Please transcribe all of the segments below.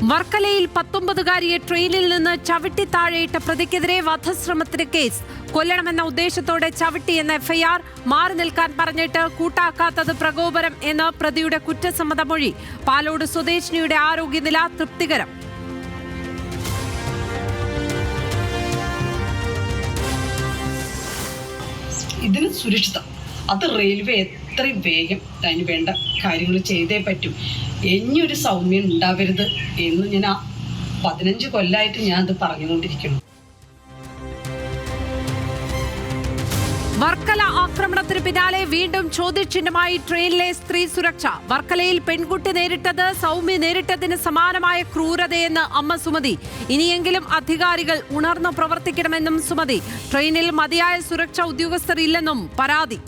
വർക്കലയിൽ 19-കാരിയെ ട്രെയിനിൽ നിന്ന് ചവിട്ടി താഴെയിട്ട പ്രതിക്കെതിരെ വധശ്രമത്തിന് കേസ്. കൊല്ലണമെന്ന ഉദ്ദേശത്തോടെ ചവിട്ടിയെന്ന എഫ്ഐആർ. മാറി നിൽക്കാൻ പറഞ്ഞിട്ട് കൂട്ടാക്കാത്തത് പ്രകോപനം എന്ന പ്രതിയുടെ കുറ്റസമ്മത മൊഴി. പാലോട് സ്വദേശിനിയുടെ ആരോഗ്യനില തൃപ്തികരം. ഇതിന് സുരക്ഷിതം, അത് റെയിൽവേ എത്രയും വേഗം അതിന് വേണ്ട കാര്യങ്ങൾ ചെയ്തേ പറ്റും. ഇനിയൊരു സൗമ്യം ഉണ്ടാവരുത് എന്ന് ഞാൻ 15 കൊല്ലമായിട്ട് ഞാൻ അത് പറഞ്ഞുകൊണ്ടിരിക്കുന്നു. വർക്കല ആക്രമണത്തിന് പിന്നാലെ വീണ്ടും ചോദ്യചിഹ്നമായി ട്രെയിനിലെ സ്ത്രീ സുരക്ഷ. വർക്കലയിൽ പെൺകുട്ടി നേരിട്ടത് സൗമ്യ നേരിട്ടതിന് സമാനമായ ക്രൂരതയെന്ന് അമ്മ സുമതി. ഇനിയെങ്കിലും അധികാരികൾ ഉണർന്നു പ്രവർത്തിക്കണമെന്നും സുമതി. ട്രെയിനിൽ മതിയായ സുരക്ഷാ ഉദ്യോഗസ്ഥർ ഇല്ലെന്നും പരാതി.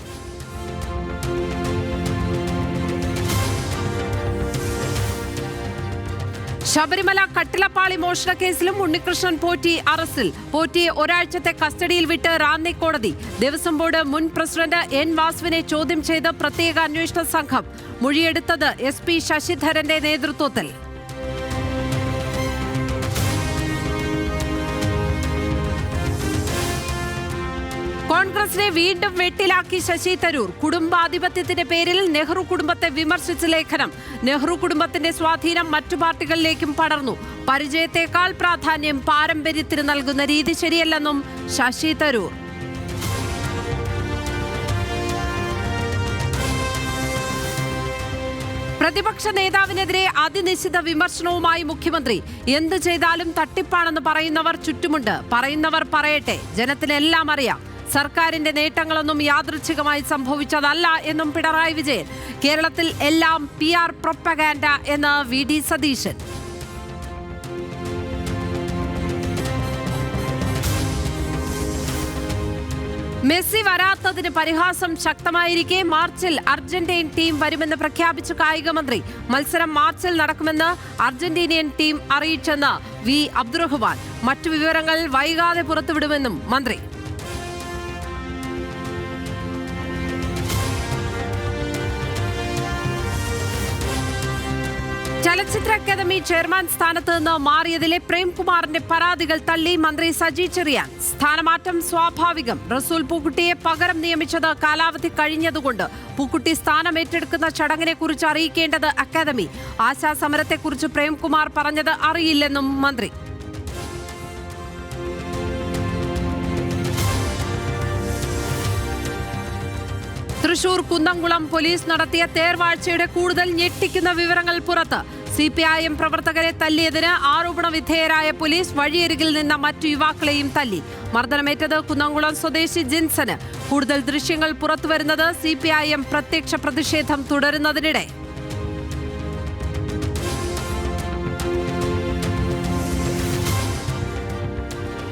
ശബരിമല കട്ടിലപ്പാളി മോഷണക്കേസിലും ഉണ്ണികൃഷ്ണൻ പോറ്റി അറസ്റ്റിൽ. പോറ്റിയെ ഒരാഴ്ചത്തെ കസ്റ്റഡിയിൽ വിട്ട് റാന്നി കോടതി. ദേവസ്വം ബോർഡ് മുൻ പ്രസിഡന്റ് എൻ വാസുവിനെ ചോദ്യം ചെയ്ത് പ്രത്യേക അന്വേഷണ സംഘം. മൊഴിയെടുത്തത് SP ശശിധരന്റെ നേതൃത്വത്തിൽ. കോൺഗ്രസിനെ വീണ്ടും വെട്ടിലാക്കി ശശി തരൂർ. കുടുംബാധിപത്യത്തിന്റെ പേരിൽ നെഹ്റു കുടുംബത്തെ വിമർശിച്ച ലേഖനം. നെഹ്റു കുടുംബത്തിന്റെ സ്വാധീനം മറ്റു പാർട്ടികളിലേക്കും പടർന്നു. പരിചയത്തെക്കാൾ പ്രാധാന്യം പാരമ്പര്യത്തിന് നൽകുന്ന രീതി ശരിയല്ലെന്നും ശശി തരൂർ. പ്രതിപക്ഷ നേതാവിനെതിരെ അതിനിശ്ചിത വിമർശനവുമായി മുഖ്യമന്ത്രി. എന്ത് ചെയ്താലും തട്ടിപ്പാണെന്ന് പറയുന്നവർ ചുറ്റുമുണ്ട്. പറയുന്നവർ പറയട്ടെ, ജനത്തിനെല്ലാം അറിയാം. സർക്കാരിന്റെ നേട്ടങ്ങളൊന്നും യാദൃച്ഛികമായി സംഭവിച്ചതല്ല എന്നും പിണറായി വിജയൻ. കേരളത്തിൽ എല്ലാം PR പ്രൊപ്പഗാൻഡ എന്ന് VD സതീശൻ. മെസ്സി വരാത്തതിന് പരിഹാസം ശക്തമായിരിക്കെ മാർച്ചിൽ അർജന്റീൻ ടീം വരുമെന്ന് പ്രഖ്യാപിച്ച കായികമന്ത്രി. മത്സരം മാർച്ചിൽ നടക്കുമെന്ന് അർജന്റീനിയൻ ടീം അറിയിച്ചെന്ന് V അബ്ദുറഹ്മാൻ. മറ്റു വിവരങ്ങൾ വൈകാതെ പുറത്തുവിടുമെന്നും മന്ത്രി. ചലച്ചിത്ര അക്കാദമി ചെയർമാൻ സ്ഥാനത്ത് നിന്ന് മാറിയതിലെ പ്രേംകുമാറിന്റെ പരാതികൾ തള്ളി മന്ത്രി സജി ചെറിയാൻ. സ്ഥാനമാറ്റം സ്വാഭാവികം. റസൂൽ പൂക്കുട്ടിയെ പകരം നിയമിച്ചത് കാലാവധി കഴിഞ്ഞതുകൊണ്ട്. പൂക്കുട്ടി സ്ഥാനം ഏറ്റെടുക്കുന്ന ചടങ്ങിനെ കുറിച്ച് അറിയിക്കേണ്ടത് അക്കാദമി. ആശാസമരത്തെക്കുറിച്ച് പ്രേംകുമാർ പറഞ്ഞത് അറിയില്ലെന്നും മന്ത്രി. തൃശൂർ കുന്നംകുളം പോലീസ് നടത്തിയ തേർവാഴ്ചയുടെ കൂടുതൽ ഞെട്ടിക്കുന്ന വിവരങ്ങൾ പുറത്ത്. CPIM പ്രവർത്തകരെ തല്ലിയതിന് ആരോപണ വിധേയരായ പോലീസ് വഴിയരികിൽ നിന്ന മറ്റു യുവാക്കളെയും തല്ലി. മർദ്ദനമേറ്റത് കുന്നംകുളം സ്വദേശി ജിൻസന്. കൂടുതൽ ദൃശ്യങ്ങൾ പുറത്തുവരുന്നത് CPIM പ്രത്യക്ഷ പ്രതിഷേധം തുടരുന്നതിനിടെ.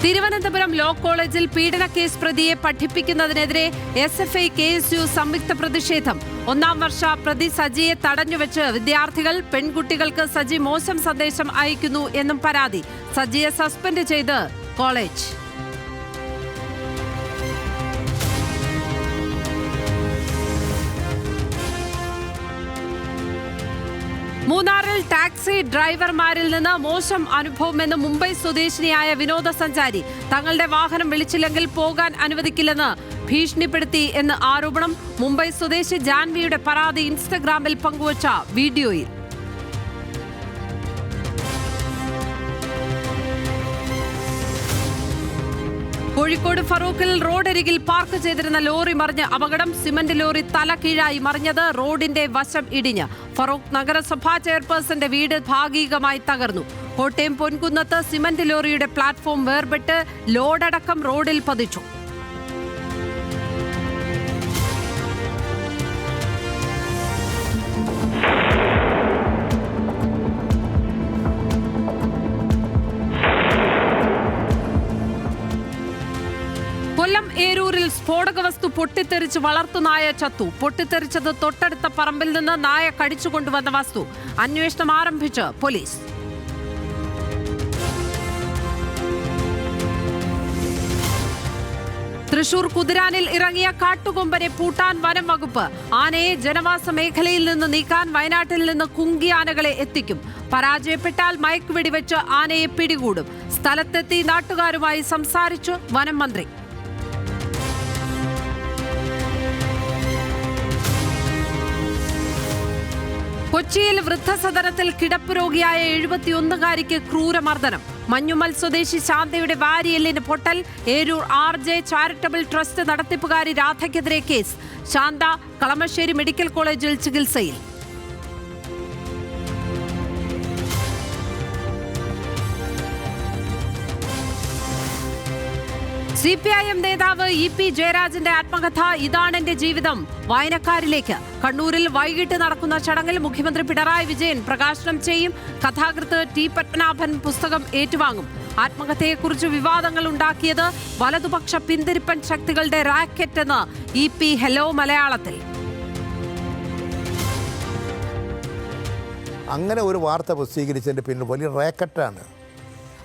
തിരുവനന്തപുരം ലോ കോളേജിൽ പീഡനക്കേസ് പ്രതിയെ പഠിപ്പിക്കുന്നതിനെതിരെ SFI KSU സംയുക്ത പ്രതിഷേധം. 1-ാം വർഷ പ്രതി സജിയെ തടഞ്ഞുവെച്ച് വിദ്യാർത്ഥികൾ. പെൺകുട്ടികൾക്ക് സജി മോശം സന്ദേശം അയക്കുന്നു എന്നും പരാതി. സജിയെ സസ്പെൻഡ് ചെയ്ത് കോളേജ്. മൂന്നാറിൽ ടാക്സി ഡ്രൈവർമാരിൽ നിന്ന് മോശം അനുഭവമെന്ന് മുംബൈ സ്വദേശിനിയായ വിനോദസഞ്ചാരി. തങ്ങളുടെ വാഹനം വിളിച്ചില്ലെങ്കിൽ പോകാൻ അനുവദിക്കില്ലെന്ന് ഭീഷണിപ്പെടുത്തി എന്ന് ആരോപണം. മുംബൈ സ്വദേശി ജാൻവിയുടെ പരാതി ഇൻസ്റ്റഗ്രാമിൽ പങ്കുവച്ച വീഡിയോയിൽ. കോഴിക്കോട് ഫറൂഖിൽ റോഡരികിൽ പാർക്ക് ചെയ്തിരുന്ന ലോറി മറിഞ്ഞ് അപകടം. സിമന്റ് ലോറി തല കീഴായി മറിഞ്ഞത് റോഡിന്റെ വശം ഇടിഞ്ഞ്. ഫറൂഖ് നഗരസഭാ ചെയർപേഴ്സന്റെ വീട് ഭാഗികമായി തകർന്നു. കോട്ടയം പൊൻകുന്നത്ത് സിമന്റ് ലോറിയുടെ പ്ലാറ്റ്ഫോം വേർപെട്ട് ലോഡടക്കം റോഡിൽ പതിച്ചു. കൊല്ലം ഏരൂരിൽ സ്ഫോടക വസ്തു പൊട്ടിത്തെറിച്ച് വളർത്തുനായ ചത്തു. പൊട്ടിത്തെറിച്ചത് തൊട്ടടുത്ത പറമ്പിൽ നിന്ന് നായ കടിച്ചുകൊണ്ടുവന്ന വസ്തു. അന്വേഷണം ആരംഭിച്ച് പോലീസ്. തൃശൂർ കുതിരാനിൽ ഇറങ്ങിയ കാട്ടുകൊമ്പനെ പൂട്ടാൻ വനം വകുപ്പ്. ആനയെ ജനവാസ മേഖലയിൽ നിന്ന് നീക്കാൻ വയനാട്ടിൽ നിന്ന് കുങ്കിയാനകളെ എത്തിക്കും. പരാജയപ്പെട്ടാൽ മയക്കുവെടിവെച്ച് ആനയെ പിടികൂടും. സ്ഥലത്തെത്തി നാട്ടുകാരുമായി സംസാരിച്ചു വനം മന്ത്രി. കൊച്ചിയിൽ വൃദ്ധസദനത്തിൽ കിടപ്പ് രോഗിയായ 71-കാരിക്ക് ക്രൂരമർദ്ദനം. മഞ്ഞുമൽ സ്വദേശി ശാന്തയുടെ വാരിയെല്ലിന് പൊട്ടൽ. ഏരൂർ RJ ചാരിറ്റബിൾ ട്രസ്റ്റ് നടത്തിപ്പുകാരി രാധയ്ക്കെതിരെ കേസ്. ശാന്ത കളമശ്ശേരി മെഡിക്കൽ കോളേജിൽ ചികിത്സയിൽ. CPIM നേതാവ് EP ജയരാജന്റെ ആത്മകഥ ഇതാണെന്റെ ജീവിതം വായനക്കാരിലേക്ക്. കണ്ണൂരിൽ വൈകിട്ട് നടക്കുന്ന ചടങ്ങിൽ മുഖ്യമന്ത്രി പിണറായി വിജയൻ പ്രകാശനം ചെയ്യും. കഥാകൃത്ത് T പത്മനാഭൻ പുസ്തകം ഏറ്റുവാങ്ങും. ആത്മകഥയെക്കുറിച്ച് വിവാദങ്ങൾ ഉണ്ടാക്കിയത് വലതുപക്ഷ പിന്തിരിപ്പൻ ശക്തികളുടെ റാക്കറ്റ് എന്ന് EP ഹെലോ മലയാളത്തിൽ. അങ്ങനെ ഒരു വാർത്ത പ്രസിദ്ധീകരിച്ചതിൻ്റെ പിന്നിൽ വലിയ റാക്കറ്റാണ്.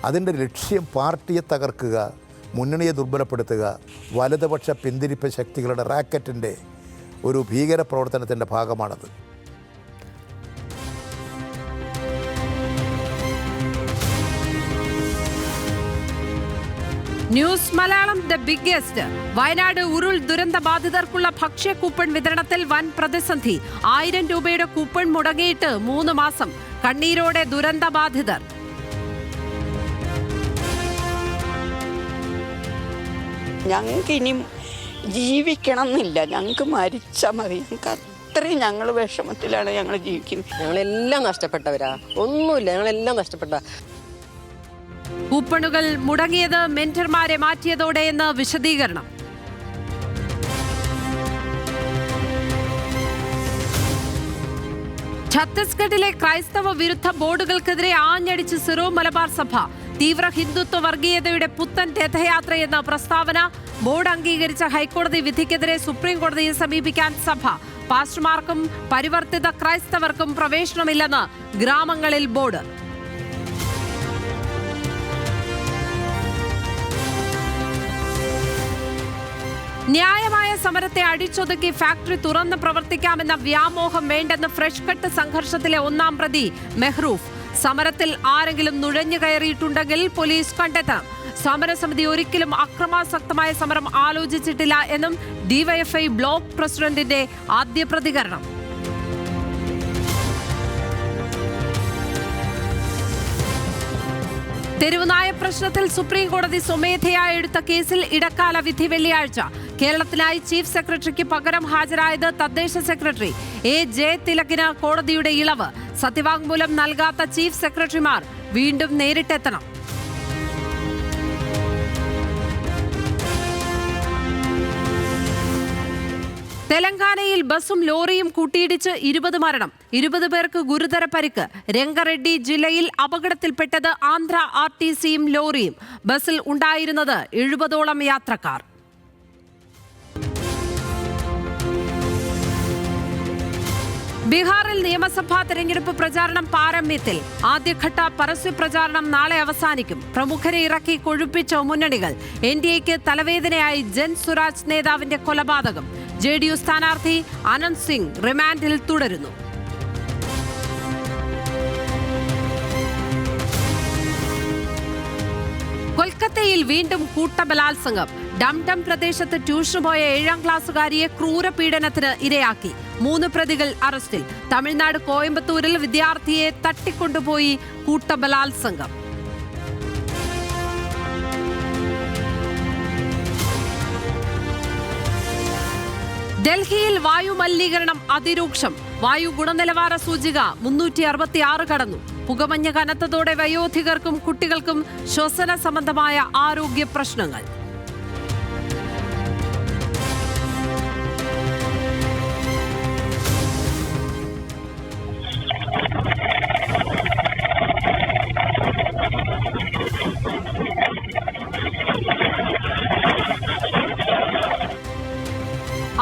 അതിൻ്റെ ലക്ഷ്യം പാർട്ടിയെ തകർക്കുക, മുന്നണിയെ ദുർബലപ്പെടുത്തുക, വലതുപക്ഷ പിന്തിരിപ്പ് ശക്തികളുടെ റാക്കറ്റിൻ്റെ ഒരു ഭീകര പ്രവർത്തനത്തിൻ്റെ ഭാഗമാണത്. News Malayalam the biggest. Wayanad ഉരുൾ ദുരന്ത ബാധിതർക്കുള്ള ഭക്ഷ്യ കൂപ്പൺ വിതരണത്തിൽ വൻ പ്രതിസന്ധി. 1000 രൂപയുടെ കൂപ്പൺ മുടങ്ങിയിട്ട് 3 മാസം. കണ്ണീരോടെ ദുരന്ത ബാധിതർ. ഞങ്ങൾക്ക് ഇനി ജീവിക്കണം എന്നില്ല, ഞങ്ങൾക്ക് മരിച്ചാൽ മതി. ഞങ്ങൾക്ക് അത്രയും ഞങ്ങൾ വിഷമത്തിലാണ് ഞങ്ങൾ ജീവിക്കുന്നത്. ഞങ്ങളെല്ലാം നഷ്ടപ്പെട്ടവരാ, ഒന്നുമില്ല, ഞങ്ങളെല്ലാം നഷ്ടപ്പെട്ട. കൂപ്പണുകൾ മുടങ്ങിയത് മെന്റർമാരെ മാറ്റിയതോടെ എന്ന് വിശദീകരണം. ഛത്തീസ്ഗഡിലെ ക്രൈസ്തവ വിരുദ്ധ ബോർഡുകൾക്കെതിരെ ആഞ്ഞടിച്ച് സിറോ മലബാർ സഭ. തീവ്ര ഹിന്ദുത്വ വർഗീയതയുടെ പുത്തൻ രഥയാത്രയെന്ന പ്രസ്താവന. ബോർഡ് അംഗീകരിച്ച ഹൈക്കോടതി വിധിക്കെതിരെ സുപ്രീം കോടതിയെ സമീപിക്കാൻ സഭ. പാസ്റ്റർമാർക്കും പരിവർത്തിത ക്രൈസ്തവർക്കും പ്രവേശനമില്ലെന്ന് ഗ്രാമങ്ങളിൽ ബോർഡ്. ന്യായമായ സമരത്തെ അടിച്ചൊതുക്കി ഫാക്ടറി തുറന്ന് പ്രവർത്തിക്കാമെന്ന വ്യാമോഹം വേണ്ടെന്ന് ഫ്രഷ് കട്ട് സംഘർഷത്തിലെ 1-ാം പ്രതി മെഹ്റൂഫ്. സമരത്തിൽ ആരെങ്കിലും നുഴഞ്ഞു കയറിയിട്ടുണ്ടെങ്കിൽ പോലീസ് കണ്ടെത്തണം. സമരസമിതി ഒരിക്കലും അക്രമാസക്തമായ സമരം ആലോചിച്ചിട്ടില്ല എന്നും DYFI ബ്ലോക്ക് പ്രസിഡന്റിന്റെ ആദ്യ പ്രതികരണം. തെരുവുനായ പ്രശ്നത്തിൽ സുപ്രീം കോടതി സ്വമേധയായി എടുത്ത കേസിൽ ഇടക്കാല വിധി വെള്ളിയാഴ്ച. കേരളത്തിനായി ചീഫ് സെക്രട്ടറിക്ക് പകരം ഹാജരായത് തദ്ദേശ സെക്രട്ടറി AJ തിലകിന് കോടതിയുടെ ഇളവ്. സത്യവാങ്മൂലം നൽകാത്ത ചീഫ് സെക്രട്ടറിമാർ വീണ്ടും നേരിട്ടെത്തണം. തെലങ്കാനയിൽ ബസും ലോറിയും കൂട്ടിയിടിച്ച് 20 മരണം, 20 പേർക്ക് ഗുരുതര പരിക്ക്. രംഗറെഡ്ഡി ജില്ലയിൽ അപകടത്തിൽപ്പെട്ടത് ആന്ധ്ര RTCയും ലോറിയും. ബസിൽ ഉണ്ടായിരുന്നത് 70ഓളം യാത്രക്കാർ. ബീഹാറിൽ നിയമസഭാ തെരഞ്ഞെടുപ്പ് പ്രചാരണം പാരമ്യത്തിൽ. ആദ്യഘട്ട പരസ്യ പ്രചാരണം നാളെ അവസാനിക്കും. പ്രമുഖരെ ഇറക്കി കൊഴുപ്പിച്ച മുന്നണികൾ. NDAക്ക് തലവേദനയായി ജൻ സുരാജ് നേതാവിന്റെ കൊലപാതകം. JDU സ്ഥാനാർത്ഥി അനന്ത് സിംഗ് റിമാൻഡിൽ തുടരുന്നു. കൊൽക്കത്തയിൽ വീണ്ടും കൂട്ടബലാത്സംഗം. ഡംഡം പ്രദേശത്ത് ട്യൂഷന് പോയ 7ാം ക്ലാസ്സുകാരിയെ ക്രൂരപീഡനത്തിന് ഇരയാക്കി. 3 പ്രതികൾ അറസ്റ്റിൽ. തമിഴ്നാട് കോയമ്പത്തൂരിൽ വിദ്യാർത്ഥിയെ തട്ടിക്കൊണ്ടുപോയി കൂട്ടബലാത്സംഗം. ഡൽഹിയിൽ വായു മലിനീകരണം അതിരൂക്ഷം. വായു ഗുണനിലവാര സൂചിക 366 കടന്നു. പുകമഞ്ഞ് കനത്തതോടെ വയോധികർക്കും കുട്ടികൾക്കും ശ്വസന സംബന്ധമായ ആരോഗ്യ പ്രശ്നങ്ങൾ.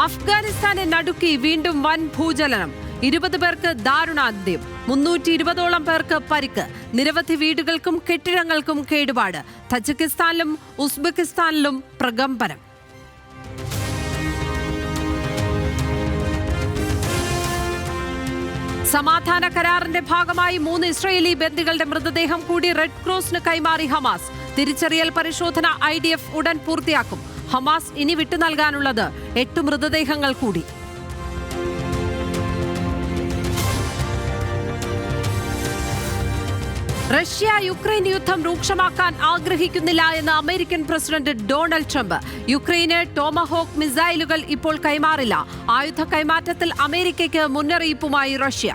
അഫ്ഗാനിസ്ഥാനെ നടുക്കി വീണ്ടും വൻ ഭൂചലനം. 20 പേർക്ക് ദാരുണാന്ത്യം, 320ഓളം പേർക്ക് പരിക്ക്. നിരവധി വീടുകൾക്കും കെട്ടിടങ്ങൾക്കും കേടുപാട്. തജിക്കിസ്ഥാനിലും ഉസ്ബെക്കിസ്ഥാനിലും പ്രകമ്പനം. സമാധാന കരാറിന്റെ ഭാഗമായി 3 ഇസ്രയേലി ബന്ദികളുടെ മൃതദേഹം കൂടി റെഡ് ക്രോസിന് കൈമാറി ഹമാസ്. തിരിച്ചറിയൽ പരിശോധന IDF ഉടൻ പൂർത്തിയാക്കും. ഹമാസ് ഇനി വിട്ടു നൽകാനുള്ളത് 8 മൃതദേഹങ്ങൾ കൂടി. റഷ്യ യുക്രൈൻ യുദ്ധം രൂക്ഷമാക്കാൻ ആഗ്രഹിക്കുന്നില്ല എന്ന് അമേരിക്കൻ പ്രസിഡന്റ് ഡൊണാൾഡ് ട്രംപ്. യുക്രൈന് ടോമഹോക്ക് മിസൈലുകൾ ഇപ്പോൾ കൈമാറില്ല. ആയുധ കൈമാറ്റത്തിൽ അമേരിക്കയ്ക്ക് മുന്നറിയിപ്പുമായി റഷ്യ.